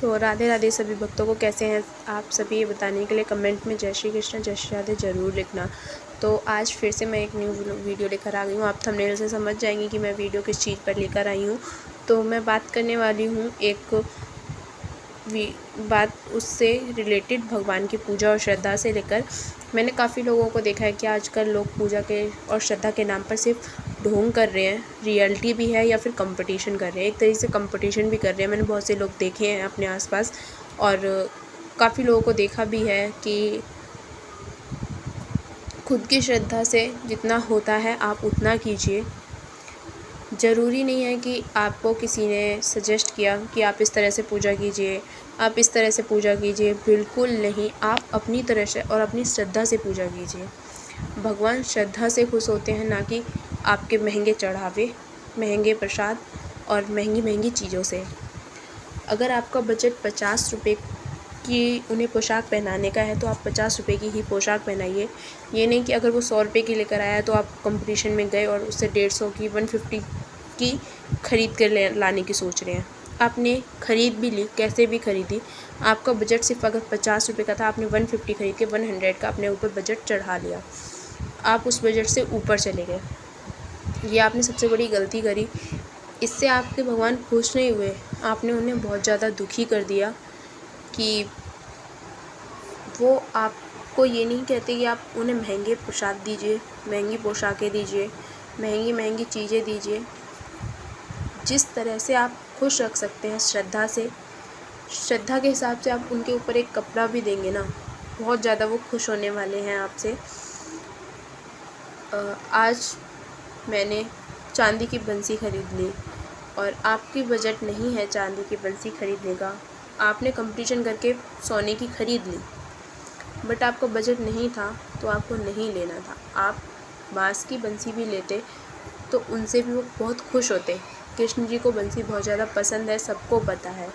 तो राधे राधे सभी भक्तों को, कैसे हैं आप सभी, ये बताने के लिए कमेंट में जय श्री कृष्ण जय श्री राधे ज़रूर लिखना। तो आज फिर से मैं एक न्यू वीडियो लेकर आ गई हूँ। आप थंबनेल से समझ जाएंगे कि मैं वीडियो किस चीज़ पर लेकर आई हूँ। तो मैं बात करने वाली हूँ एक बात उससे रिलेटेड, भगवान की पूजा और श्रद्धा से लेकर। मैंने काफ़ी लोगों को देखा है कि आजकल लोग पूजा के और श्रद्धा के नाम पर सिर्फ ढोंग कर रहे हैं, रियलिटी भी है या फिर कंपटीशन कर रहे हैं। एक तरीके से कंपटीशन भी कर रहे हैं। मैंने बहुत से लोग देखे हैं अपने आसपास और काफ़ी लोगों को देखा भी है कि खुद की श्रद्धा से जितना होता है आप उतना कीजिए। ज़रूरी नहीं है कि आपको किसी ने सजेस्ट किया कि आप इस तरह से पूजा कीजिए, आप इस तरह से पूजा कीजिए। बिल्कुल नहीं, आप अपनी तरह से और अपनी श्रद्धा से पूजा कीजिए। भगवान श्रद्धा से खुश होते हैं, ना कि आपके महंगे चढ़ावे, महंगे प्रसाद और महंगी महंगी चीज़ों से। अगर आपका बजट 50 रुपये की उन्हें पोशाक पहनाने का है तो आप 50 रुपये की ही पोशाक पहनाइए। ये नहीं कि अगर वो 100 रुपये की लेकर आया तो आप कंपटीशन में गए और उससे 150 की 150 की ख़रीद कर लाने की सोच रहे हैं। आपने ख़रीद भी ली, कैसे भी ख़रीदी, आपका बजट सिर्फ अगर 50 रुपये का था, आपने 150 ख़रीद के 100 का अपने ऊपर बजट चढ़ा लिया। आप उस बजट से ऊपर चले गए, ये आपने सबसे बड़ी गलती करी। इससे आपके भगवान खुश नहीं हुए, आपने उन्हें बहुत ज़्यादा दुखी कर दिया। कि वो आपको ये नहीं कहते कि आप उन्हें महंगे प्रसाद दीजिए, महंगी पोशाकें दीजिए, महंगी महंगी चीज़ें दीजिए। जिस तरह से आप खुश रख सकते हैं श्रद्धा से, श्रद्धा के हिसाब से आप उनके ऊपर एक कपड़ा भी देंगे ना, बहुत ज़्यादा वो खुश होने वाले हैं आपसे। आज मैंने चांदी की बंसी ख़रीद ली और आपकी बजट नहीं है चांदी की बंसी ख़रीदने का, आपने कंपटीशन करके सोने की ख़रीद ली, बट आपका बजट नहीं था तो आपको नहीं लेना था। आप बांस की बंसी भी लेते तो उनसे भी वो बहुत खुश होते। कृष्ण जी को बंसी बहुत ज़्यादा पसंद है, सबको पता है।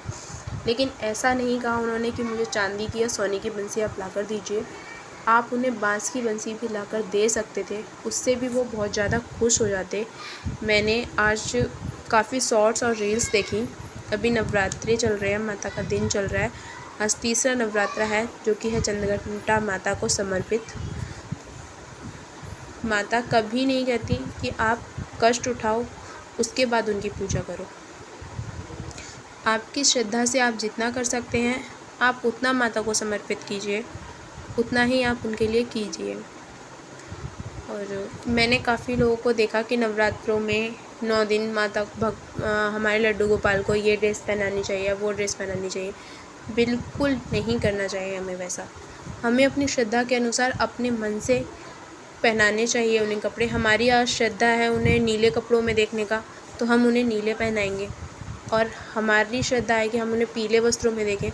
लेकिन ऐसा नहीं कहा उन्होंने कि मुझे चांदी की या सोने की बंसी आप लाकर दीजिए। आप उन्हें बांस की बंसी भी लाकर दे सकते थे, उससे भी वो बहुत ज़्यादा खुश हो जाते। मैंने आज काफ़ी शॉर्ट्स और रील्स देखी। अभी नवरात्रि चल रहे हैं, माता का दिन चल रहा है। आज तीसरा नवरात्रा है जो कि है चंद्रघंटा माता को समर्पित। माता कभी नहीं कहती कि आप कष्ट उठाओ उसके बाद उनकी पूजा करो। आपकी श्रद्धा से आप जितना कर सकते हैं आप उतना माता को समर्पित कीजिए, उतना ही आप उनके लिए कीजिए। और मैंने काफ़ी लोगों को देखा कि नवरात्रों में 9 दिन माता हमारे लड्डू गोपाल को ये ड्रेस पहनानी चाहिए, वो ड्रेस पहनानी चाहिए। बिल्कुल नहीं करना चाहिए हमें वैसा। हमें अपनी श्रद्धा के अनुसार अपने मन से पहनाने चाहिए उन्हें कपड़े। हमारी आज श्रद्धा है उन्हें नीले कपड़ों में देखने का, तो हम उन्हें नीले पहनाएंगे। और हमारी श्रद्धा है कि हम उन्हें पीले वस्त्रों में देखें,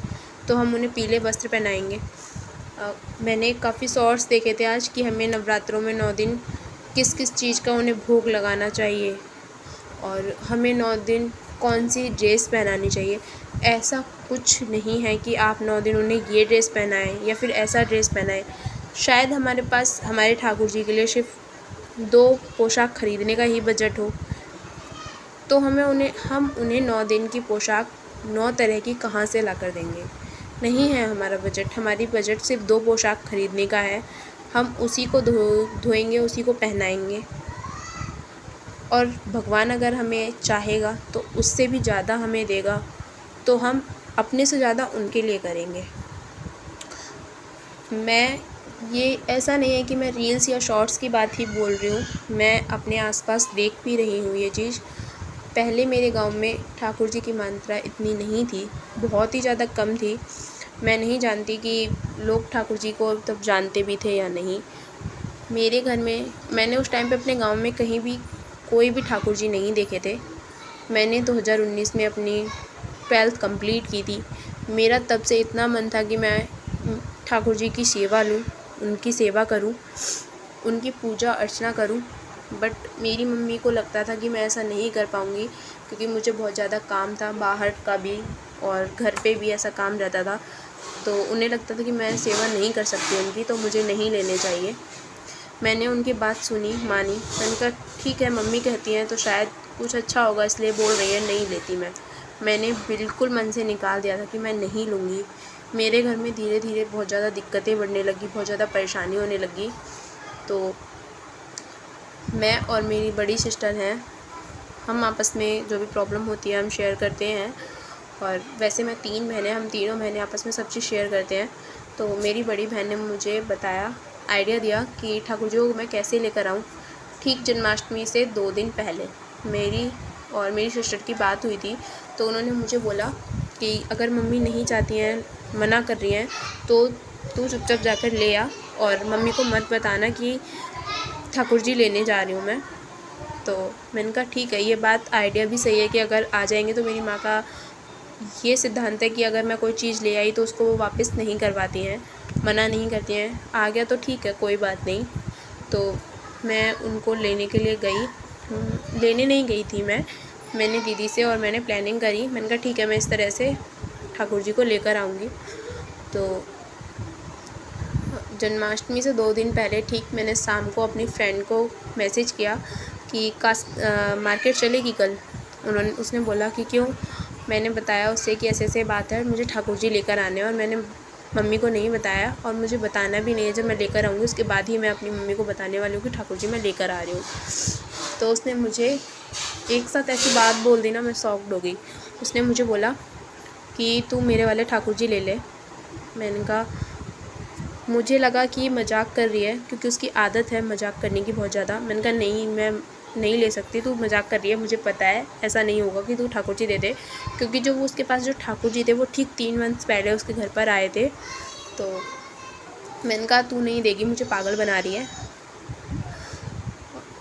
तो हम उन्हें पीले वस्त्र पहनाएंगे। मैंने काफ़ी शॉर्ट्स देखे थे आज कि हमें नवरात्रों में 9 दिन किस किस चीज़ का उन्हें भोग लगाना चाहिए और हमें 9 दिन कौन सी ड्रेस पहनानी चाहिए। ऐसा कुछ नहीं है कि आप 9 दिन उन्हें ये ड्रेस पहनाएं या फिर ऐसा ड्रेस पहनाएं। शायद हमारे पास हमारे ठाकुर जी के लिए सिर्फ 2 पोशाक खरीदने का ही बजट हो, तो हम उन्हें 9 दिन की पोशाक 9 तरह की कहाँ से ला कर देंगे। नहीं है हमारा बजट, हमारी बजट सिर्फ 2 पोशाक खरीदने का है। हम उसी को धोएंगे, उसी को पहनाएंगे। और भगवान अगर हमें चाहेगा तो उससे भी ज़्यादा हमें देगा, तो हम अपने से ज़्यादा उनके लिए करेंगे। ये ऐसा नहीं है कि मैं रील्स या शॉर्ट्स की बात ही बोल रही हूँ, मैं अपने आसपास देख भी रही हूँ ये चीज़। पहले मेरे गांव में ठाकुर जी की मात्रा इतनी नहीं थी, बहुत ही ज़्यादा कम थी। मैं नहीं जानती कि लोग ठाकुर जी को तब जानते भी थे या नहीं। मेरे घर में मैंने उस टाइम पे अपने गांव में कहीं भी कोई भी ठाकुर जी नहीं देखे थे। मैंने 2019 में अपनी 12th कंप्लीट की थी। मेरा तब से इतना मन था कि मैं ठाकुर जी की सेवा लूँ, उनकी सेवा करूँ, उनकी पूजा अर्चना करूँ। बट मेरी मम्मी को लगता था कि मैं ऐसा नहीं कर पाऊँगी, क्योंकि मुझे बहुत ज़्यादा काम था, बाहर का भी और घर पे भी ऐसा काम रहता था। तो उन्हें लगता था कि मैं सेवा नहीं कर सकती उनकी, तो मुझे नहीं लेने चाहिए। मैंने उनकी बात सुनी, मानी। मैंने कहा ठीक है, मम्मी कहती हैं तो शायद कुछ अच्छा होगा इसलिए बोल रही है, नहीं लेती मैं। मैंने बिल्कुल मन से निकाल दिया था कि मैं नहीं लूँगी। मेरे घर में धीरे धीरे बहुत ज़्यादा दिक्कतें बढ़ने लगी, बहुत ज़्यादा परेशानी होने लगी। तो मैं और मेरी बड़ी सिस्टर हैं, हम आपस में जो भी प्रॉब्लम होती है हम शेयर करते हैं। और वैसे मैं 3 बहनें, हम तीनों बहनें आपस में सब चीज़ शेयर करते हैं। तो मेरी बड़ी बहन ने मुझे बताया, आइडिया दिया कि ठाकुर जी को मैं कैसे लेकर आऊँ। ठीक जन्माष्टमी से 2 दिन पहले मेरी और मेरी सिस्टर की बात हुई थी। तो उन्होंने मुझे बोला कि अगर मम्मी नहीं चाहती हैं, मना कर रही हैं, तो तू चुपचाप जाकर ले आ और मम्मी को मत बताना कि ठाकुर जी लेने जा रही हूँ मैं। तो मैंने कहा ठीक है, ये बात आइडिया भी सही है कि अगर आ जाएंगे तो मेरी माँ का ये सिद्धांत है कि अगर मैं कोई चीज़ ले आई तो उसको वो वापस नहीं करवाती हैं, मना नहीं करती हैं। आ गया तो ठीक है, कोई बात नहीं। तो मैं उनको लेने के लिए गई। लेने नहीं गई थी मैंने दीदी से और मैंने प्लानिंग करी। मैंने कहा ठीक है, मैं इस तरह से ठाकुर जी को लेकर आऊँगी। तो जन्माष्टमी से 2 दिन पहले ठीक मैंने शाम को अपनी फ्रेंड को मैसेज किया कि मार्केट चलेगी कल। उसने बोला कि क्यों। मैंने बताया उससे कि ऐसे ऐसे बात है, मुझे ठाकुर जी लेकर आने हैं और मैंने मम्मी को नहीं बताया और मुझे बताना भी नहीं है। जब मैं लेकर आऊँगी उसके बाद ही मैं अपनी मम्मी को बताने वाली हूँ कि ठाकुर जी मैं लेकर आ रही हूँ। तो उसने मुझे एक साथ ऐसी बात बोल दी ना, मैं शॉक्ड हो गई। उसने मुझे बोला कि तू मेरे वाले ठाकुर जी ले ले। मैंने कहा, मुझे लगा कि ये मजाक कर रही है क्योंकि उसकी आदत है मजाक करने की बहुत ज़्यादा। मैंने कहा नहीं, मैं नहीं ले सकती, तू मजाक कर रही है, मुझे पता है ऐसा नहीं होगा कि तू ठाकुर जी दे दे। क्योंकि जो वो उसके पास जो ठाकुर जी थे वो ठीक 3 मंथ्स पहले उसके घर पर आए थे। तो मैंने कहा तू नहीं देगी, मुझे पागल बना रही है।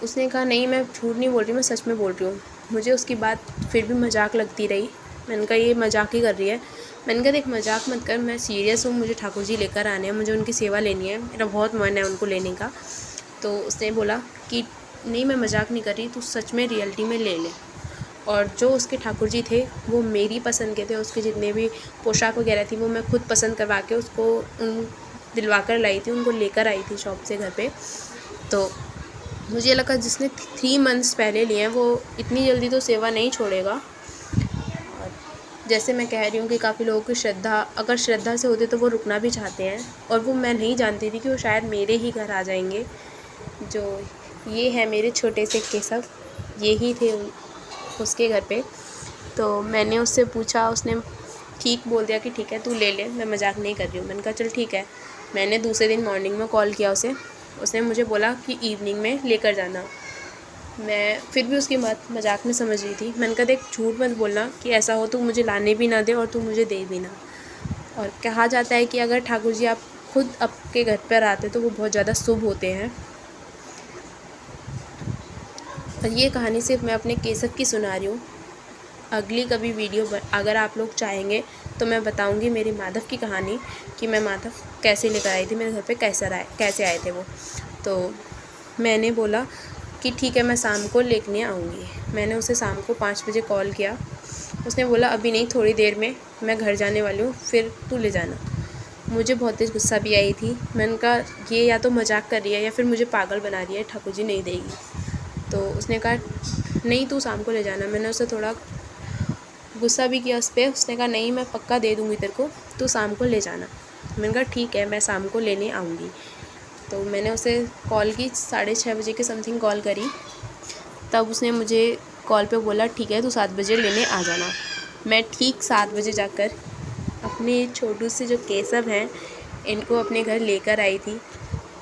उसने कहा नहीं, मैं झूठ नहीं बोल रही, मैं सच में बोल रही हूँ। मुझे उसकी बात फिर भी मजाक लगती रही। मैंने कहा ये मजाक ही कर रही है। मैंने कहा देख, मजाक मत कर, मैं सीरियस हूँ, मुझे ठाकुर जी लेकर आने हैं, मुझे उनकी सेवा लेनी है, मेरा बहुत मन है उनको लेने का। तो उसने बोला कि नहीं, मैं मजाक नहीं कर रही, तू सच में रियलिटी में ले ले। और जो उसके ठाकुर जी थे वो मेरी पसंद के थे। उसके जितने भी पोशाक वगैरह थी वो मैं खुद पसंद करवा के उसको दिलवा कर लाई थी, उनको लेकर आई थी शॉप से घर पे। तो मुझे लगा जिसने 3 मंथ्स पहले लिए हैं वो इतनी जल्दी तो सेवा नहीं छोड़ेगा। और जैसे मैं कह रही हूँ कि काफ़ी लोगों की श्रद्धा, अगर श्रद्धा से होते तो वो रुकना भी चाहते हैं। और वो मैं नहीं जानती थी कि वो शायद मेरे ही घर आ जाएंगे। जो ये है मेरे छोटे से केशव, ये ही थे उसके घर पे। तो मैंने उससे पूछा, उसने ठीक बोल दिया कि ठीक है तू ले ले, मैं मजाक नहीं कर रही हूँ। मैंने कहा चल ठीक है। मैंने दूसरे दिन मॉर्निंग में कॉल किया उसे। उसने मुझे बोला कि इवनिंग में लेकर जाना। मैं फिर भी उसकी बात मजाक में समझ रही थी। मैंने कहा देख, झूठ मत बोलना कि ऐसा हो तू मुझे लाने भी ना दे और तू मुझे दे भी ना। और कहा जाता है कि अगर ठाकुर जी आप खुद आपके घर पर आते तो वो बहुत ज़्यादा शुभ होते हैं। और ये कहानी सिर्फ मैं अपने केशव की सुना रही हूँ। अगली कभी वीडियो अगर आप लोग चाहेंगे तो मैं बताऊंगी मेरी माधव की कहानी कि मैं माधव कैसे लेकर आई थी, मेरे घर पे कैसे आए थे वो। तो मैंने बोला कि ठीक है, मैं शाम को लेने आऊँगी। मैंने उसे शाम को 5 बजे कॉल किया। उसने बोला अभी नहीं, थोड़ी देर में मैं घर जाने वाली हूँ, फिर तू ले जाना। मुझे बहुत तेज़ गुस्सा भी आई थी। मैंने कहा ये या तो मजाक कर रही है या फिर मुझे पागल बना रही है, ठाकुर जी नहीं देगी। तो उसने कहा नहीं, तू शाम को ले जाना। मैंने उसे थोड़ा गुस्सा भी किया उस पर। उसने कहा नहीं, मैं पक्का दे दूँगी तेरे को, तू शाम को ले जाना। मैंने कहा ठीक है, मैं शाम को लेने आऊँगी। तो मैंने उसे कॉल की, 6:30 बजे के समथिंग कॉल करी। तब उसने मुझे कॉल पे बोला ठीक है तू 7 बजे लेने आ जाना। मैं ठीक 7 बजे जाकर अपने छोटू से जो केशव हैं इनको अपने घर लेकर आई थी।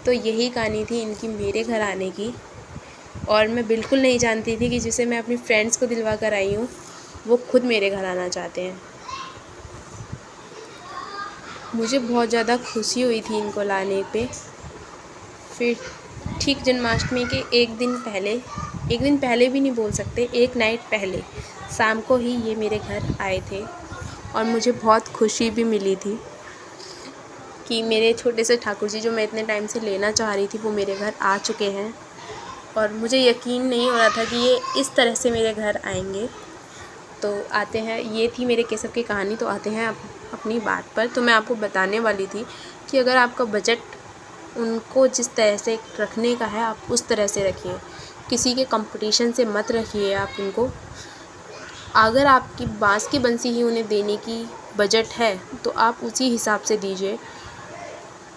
तो यही कहानी थी इनकी मेरे घर आने की। और मैं बिल्कुल नहीं जानती थी कि जिसे मैं अपनी फ्रेंड्स को दिलवा कर आई हूँ वो खुद मेरे घर आना चाहते हैं। मुझे बहुत ज़्यादा खुशी हुई थी इनको लाने पे। फिर ठीक जन्माष्टमी के एक दिन पहले भी नहीं बोल सकते, एक नाइट पहले शाम को ही ये मेरे घर आए थे। और मुझे बहुत खुशी भी मिली थी कि मेरे छोटे से ठाकुर जी जो मैं इतने टाइम से लेना चाह रही थी वो मेरे घर आ चुके हैं। और मुझे यकीन नहीं हो रहा था कि ये इस तरह से मेरे घर आएंगे। तो आते हैं, ये थी मेरे केशव की कहानी। तो आते हैं अपनी बात पर। तो मैं आपको बताने वाली थी कि अगर आपका बजट उनको जिस तरह से रखने का है आप उस तरह से रखिए, किसी के कंपटीशन से मत रखिए आप उनको। अगर आपकी बाँस की बंसी ही उन्हें देने की बजट है तो आप उसी हिसाब से दीजिए।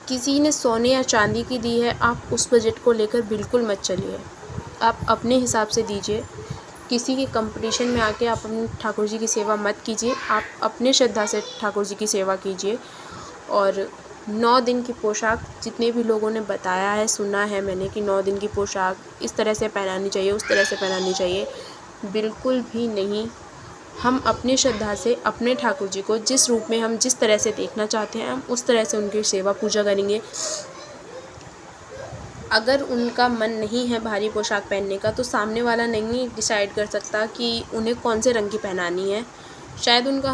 किसी ने सोने या चांदी की दी है, आप उस बजट को लेकर बिल्कुल मत चलिए। आप अपने हिसाब से दीजिए। किसी के कंपटीशन में आके आप अपने ठाकुर जी की सेवा मत कीजिए। आप अपने श्रद्धा से ठाकुर जी की सेवा कीजिए। और 9 दिन की पोशाक, जितने भी लोगों ने बताया है, सुना है मैंने कि 9 दिन की पोशाक इस तरह से पहनानी चाहिए, उस तरह से पहनानी चाहिए, बिल्कुल भी नहीं। हम अपनी श्रद्धा से अपने ठाकुर जी को जिस रूप में, हम जिस तरह से देखना चाहते हैं, हम उस तरह से उनकी सेवा पूजा करेंगे। अगर उनका मन नहीं है भारी पोशाक पहनने का, तो सामने वाला नहीं डिसाइड कर सकता कि उन्हें कौन से रंग की पहनानी है। शायद उनका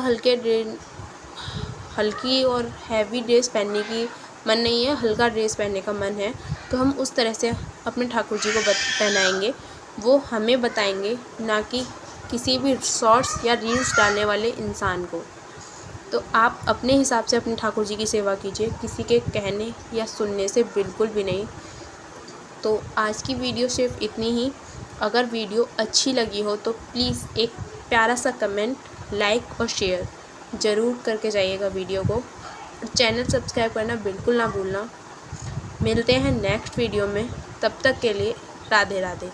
हल्की और हैवी ड्रेस पहनने की मन नहीं है, हल्का ड्रेस पहनने का मन है, तो हम उस तरह से अपने ठाकुर जी को पहनाएंगे। वो हमें बताएंगे, ना कि किसी भी शॉर्ट्स या रील्स डालने वाले इंसान को। तो आप अपने हिसाब से अपने ठाकुर जी की सेवा कीजिए, किसी के कहने या सुनने से बिल्कुल भी नहीं। तो आज की वीडियो सिर्फ इतनी ही। अगर वीडियो अच्छी लगी हो तो प्लीज़ एक प्यारा सा कमेंट, लाइक और शेयर ज़रूर करके जाइएगा वीडियो को। और चैनल सब्सक्राइब करना बिल्कुल ना भूलना। मिलते हैं नेक्स्ट वीडियो में, तब तक के लिए राधे राधे।